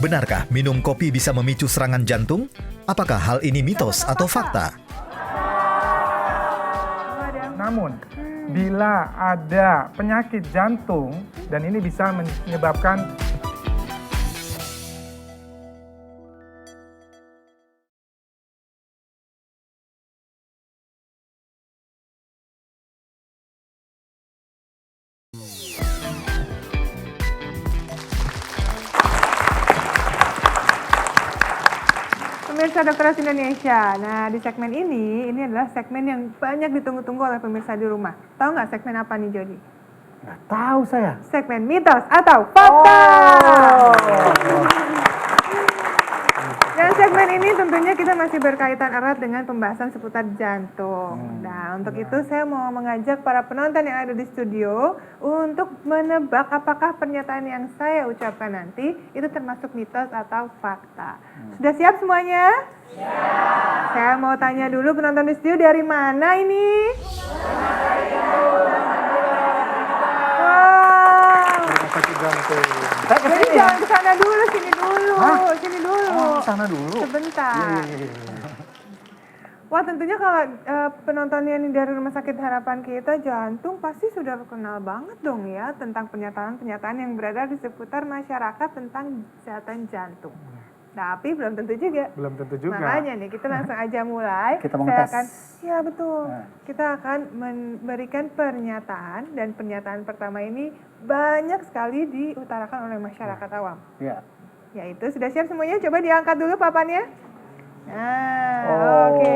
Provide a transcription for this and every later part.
Benarkah minum kopi bisa memicu serangan jantung? Apakah hal ini mitos atau fakta? Namun, bila ada penyakit jantung dan ini bisa menyebabkan Pemirsa Dokter Indonesia, nah di segmen ini adalah segmen yang banyak ditunggu-tunggu oleh pemirsa di rumah. Tahu nggak segmen apa nih Jody? nggak tahu saya. Segmen mitos atau fakta. Dan segmen ini tentunya kita masih berkaitan erat dengan pembahasan seputar jantung. Nah, untuk itu saya mau mengajak para penonton yang ada di studio untuk menebak apakah pernyataan yang saya ucapkan nanti itu termasuk mitos atau fakta. Sudah siap semuanya? Siap. Saya mau tanya dulu penonton di studio dari mana ini? Jadi jangan ke sana dulu, sini dulu. Sini dulu. Oh, sana dulu. Sebentar. Wah, tentunya kalau penontonnya ini dari Rumah Sakit Harapan kita jantung pasti sudah kenal banget dong ya tentang pernyataan-pernyataan yang berada di seputar masyarakat tentang kesehatan jantung. Tapi belum tentu juga. Belum tentu juga. Makanya nih kita langsung aja mulai. Kita mau ngetes. Ya betul. Kita akan memberikan pernyataan dan pernyataan pertama ini banyak sekali diutarakan oleh masyarakat awam. Ya. Yaitu sudah siap semuanya? Coba diangkat dulu papannya. Nah, Oh. oke.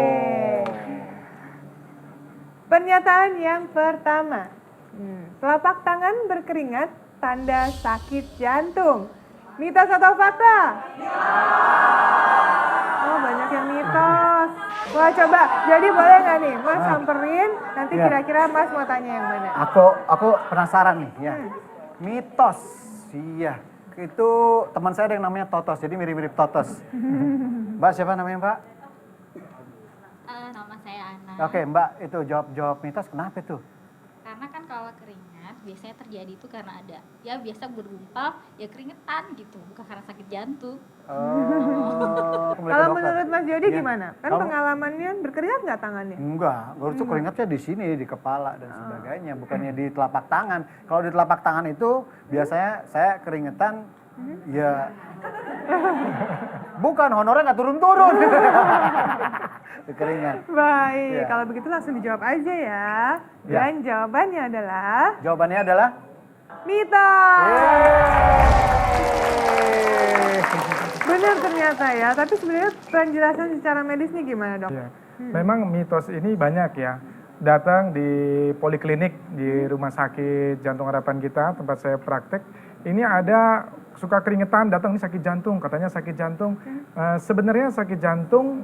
Pernyataan yang pertama. Telapak tangan berkeringat tanda sakit jantung. Mitos atau fakta? Oh, banyak yang mitos. Wah, coba. Jadi boleh nggak nih, Mas samperin, nanti Ya. kira-kira Mas mau tanya yang mana? Aku penasaran nih ya. Mitos. Iya. Itu teman saya ada yang namanya Totos, jadi mirip-mirip Totos. Mbak siapa namanya Mbak? Nama saya Ana. Oke Mbak, itu jawab mitos kenapa tuh? Karena kan kalau keringat biasanya terjadi itu karena ada ya biasa bergumpal ya keringetan gitu, bukan karena sakit jantung. Oh, kembali ke Kalau dokter. menurut Mas Jody Iya. gimana? Kan Kalau- pengalamannya berkeringat nggak tangannya? Enggak, itu keringatnya di sini, di kepala dan sebagainya, bukannya di telapak tangan. Kalau di telapak tangan itu biasanya saya keringetan, ya bukan honornya nggak turun-turun. Keringat. Baik, Iya. kalau begitu langsung dijawab aja ya. Iya. Dan jawabannya adalah Jawabannya adalah mitos. Yeay. Benar ternyata ya, tapi sebenarnya penjelasan secara medis nih gimana dok? Ya. Memang mitos ini banyak ya. Datang di poliklinik di Rumah Sakit Jantung Harapan kita, tempat saya praktek, ini ada suka keringetan, datang nih sakit jantung, katanya sakit jantung. Sebenarnya sakit jantung,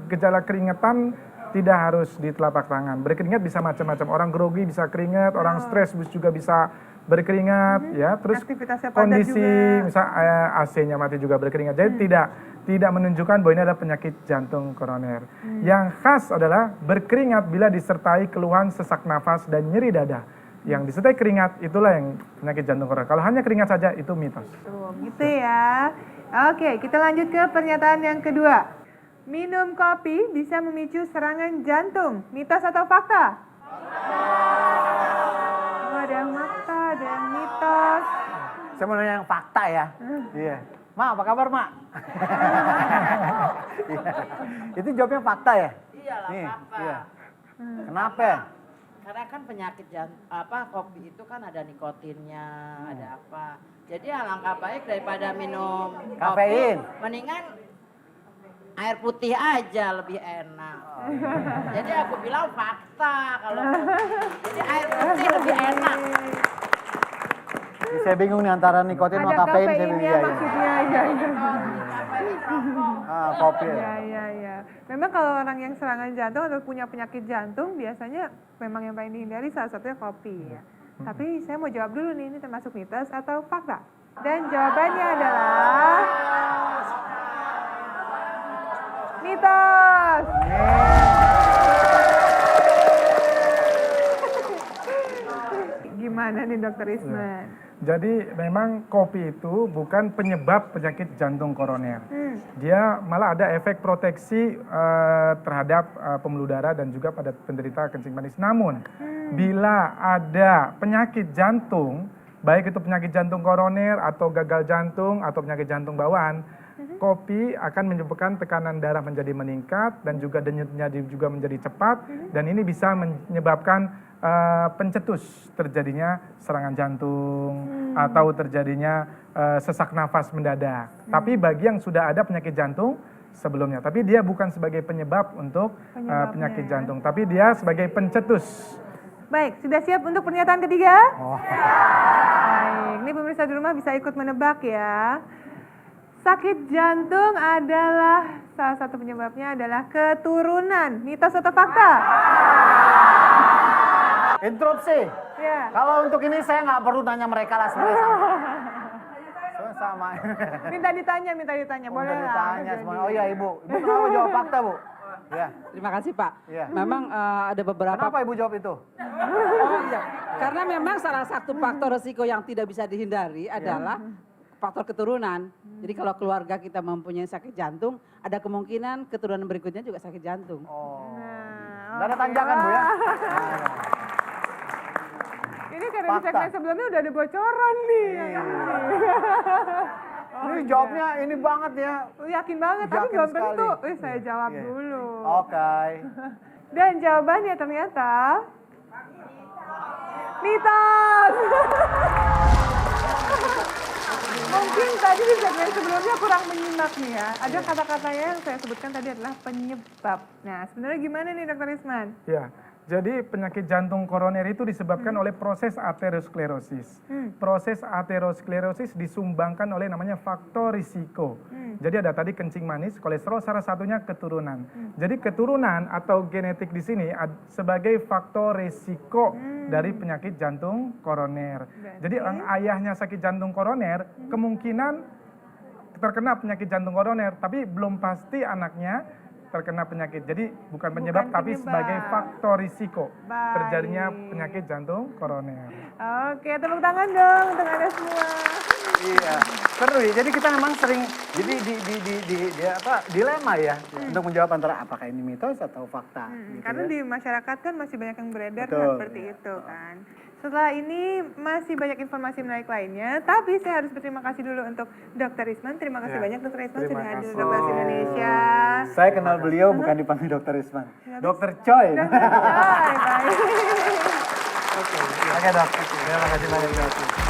gejala keringetan tidak harus di telapak tangan. Berkeringat bisa macam-macam. Orang grogi bisa keringat, orang stres juga bisa berkeringat, ya. Terus Aktivitasnya padat kondisi juga. misal AC-nya mati juga berkeringat. Jadi tidak menunjukkan bahwa ini adalah penyakit jantung koroner. Yang khas adalah berkeringat bila disertai keluhan sesak nafas dan nyeri dada. Yang disertai keringat itulah yang penyakit jantung koroner. Kalau hanya keringat saja itu mitos. Tuh, gitu ya. Oke, kita lanjut ke pernyataan yang kedua. Minum kopi bisa memicu serangan jantung. Mitos atau fakta? Oh, ada yang fakta, ada yang mitos. Saya mau nanya yang fakta ya. Iya. Ma, apa kabar, Mak? Iya. Itu jawabnya fakta ya? Iyalah, Nih, fakta. iya. Kenapa? Karena kan penyakit kopi itu kan ada nikotinnya, ada apa. Jadi alangkah baik daripada minum Kafein. kopi, mendingan air putih aja lebih enak. Jadi aku bilang fakta kalau jadi air putih lebih enak. Saya bingung nih antara nikotin sama Ada kafein. Saya kafeinnya bingung. Iya, iya. maksudnya. Iya, iya. Kopi. Iya, iya, iya. Memang kalau orang yang serangan jantung atau punya penyakit jantung, biasanya memang yang paling dihindari salah satunya kopi ya. Tapi saya mau jawab dulu nih, ini termasuk mitos atau fakta? Dan jawabannya adalah mitos. Gimana nih Dokter Isman? Jadi memang kopi itu bukan penyebab penyakit jantung koroner. Dia malah ada efek proteksi terhadap pembuluh darah dan juga pada penderita kencing manis. Namun bila ada penyakit jantung, baik itu penyakit jantung koroner atau gagal jantung atau penyakit jantung bawaan, kopi akan menyebabkan tekanan darah menjadi meningkat dan juga denyutnya juga menjadi cepat, dan ini bisa menyebabkan pencetus terjadinya serangan jantung atau terjadinya sesak nafas mendadak. Tapi bagi yang sudah ada penyakit jantung sebelumnya, tapi dia bukan sebagai penyebab untuk penyakit jantung, tapi dia sebagai pencetus. Baik, sudah siap untuk pernyataan ketiga? Baik, ini pemirsa di rumah bisa ikut menebak ya. Sakit jantung adalah, salah satu penyebabnya adalah keturunan. Mitos atau fakta? Interupsi. Ya. Kalau untuk ini saya nggak perlu nanya mereka lah, sebenarnya sama. Sebenarnya sama. Minta ditanya. Boleh Udah lah. ditanya semua. Oh iya Ibu. Ibu kenapa jawab fakta Bu? Ya. Terima kasih Pak. Iya. Memang ada beberapa. Kenapa Ibu jawab itu? Oh iya. Karena memang salah satu faktor resiko yang tidak bisa dihindari adalah faktor keturunan. Jadi kalau keluarga kita mempunyai sakit jantung, ada kemungkinan keturunan berikutnya juga sakit jantung. Oh. Nah, Nggak ada oke. tanjakan Bu ya? Ini karena di Fakta. segmen sebelumnya udah ada bocoran nih. Ini jawabnya ini banget ya. Yakin banget, tapi Yakin belum sekali. tentu. Saya jawab Iya. dulu. Oke. Dan jawabannya ternyata mitos. Mungkin tadi di segmen sebelumnya kurang menyimak nih ya. Ada kata-katanya yang saya sebutkan tadi adalah penyebab. Nah, sebenarnya gimana nih Dr. Isman? Ya, jadi penyakit jantung koroner itu disebabkan oleh proses aterosklerosis. Proses aterosklerosis disumbangkan oleh namanya faktor risiko. Jadi ada tadi kencing manis, kolesterol, salah satunya keturunan. Jadi keturunan atau genetik di sini sebagai faktor risiko dari penyakit jantung koroner. Jadi ayahnya sakit jantung koroner, kemungkinan terkena penyakit jantung koroner, tapi belum pasti anaknya terkena penyakit. Jadi bukan penyebab, tapi penyebab. sebagai faktor risiko Baik. terjadinya penyakit jantung koroner. Oke, tepuk tangan dong untuk Anda semua. Iya, seru ya. Jadi kita memang sering jadi dilema ya untuk menjawab antara apakah ini mitos atau fakta. Gitu Karena ya. di masyarakat kan masih banyak yang beredar Betul. kan seperti itu kan. Setelah ini masih banyak informasi menarik lainnya, tapi saya harus berterima kasih dulu untuk Dr. Isman. Terima kasih Ya, banyak Dr. Isman terima sudah hadir kasih. di Dokter Indonesia. Saya kenal beliau bukan dipanggil Dokter Isman, Dokter Choi. Baik. Oke dok. Terima kasih banyak dok.